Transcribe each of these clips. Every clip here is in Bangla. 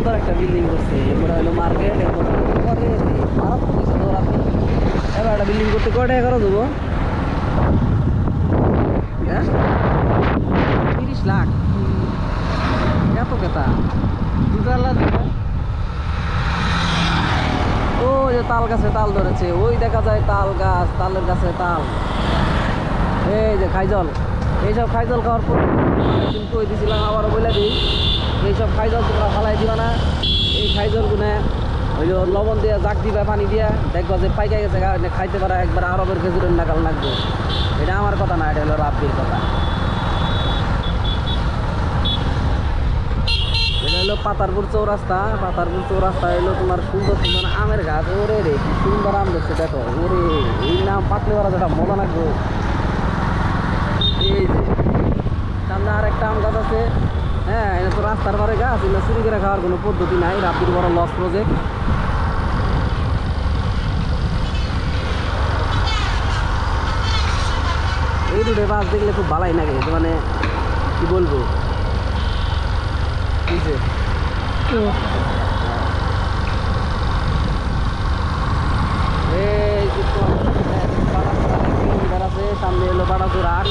সুন্দর একটা বিল্ডিং করছে, এরপরে হলো মার্কেট, এরপরে মারাত্মক কিছু দৌড়াতে। এবার একটা বিল্ডিং করতে কয় টাকা খরচ হবো? হ্যাঁ, 30 লাখ। এত কেতা ও যে তাল গাছে তাল ধরেছে, ওই দেখা যায় তাল গাছ, তালের গাছে তাল। এই যে খাইজল, এইসব খাইজল খাওয়ার পর কিন্তু ওই দিয়েছিলাম, আবারও বলে দিই, এইসব খাইজল তোমরা ফালাই দিবা না। এই খাইজল গুনে ওই যে লবণ দিয়ে জাগ দিবা, পানি দিয়া দেখবা যে পাইকা গেছে, খাইতে পারা একবার আরবের খেজুরের নাগাল লাগবে। এটা আমার কথা না, এটা হলো রাব্বির কথা। এটা হলো পাতারপুর চৌরাস্তা। পাতারপুর চৌরাস্তা হলো তোমার সুন্দর সুন্দর আমের গাছ। ওরে রে কি সুন্দর আম দেখছে, দেখো ওরে, এই নাম পাতলে ওরা যেটা মজা লাগবে। এই যে সামনে আর একটা আম গাছ আছে। হ্যাঁ, এটা তো রাস্তার পরে গাছ, এটা চুরি করে খাওয়ার কোনো পদ্ধতি নাই। রাব্বির বড় লস প্রজেক্ট। এই রুটে বাস দেখলে খুব ভালোই লাগে, মানে কি বলবো। সামনে এলো বাড়াচুর আট।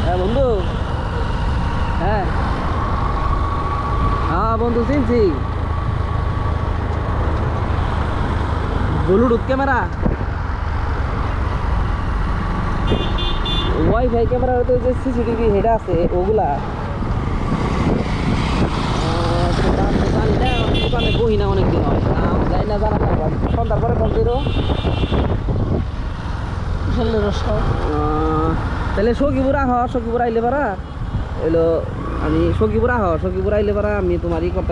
হ্যাঁ বন্ধু, হ্যাঁ হ্যাঁ বন্ধু চিনছি। ব্লুটুথ ক্যামেরা, ওয়াইফাই ক্যামেরা, হয়তো যে সিসিটিভি হেড আছে ওগুলা। দোকানে বহি না অনেকদিন হয়, যাই না জানা থাকবো। সন্ধ্যার পরে ফোন করো, তাহলে সখীপুর আহ, সখীপুর আইলে পারা এলো, আমি সখীপুর আহ, সখীপুর আইলে পারা আমি তোমারই কথা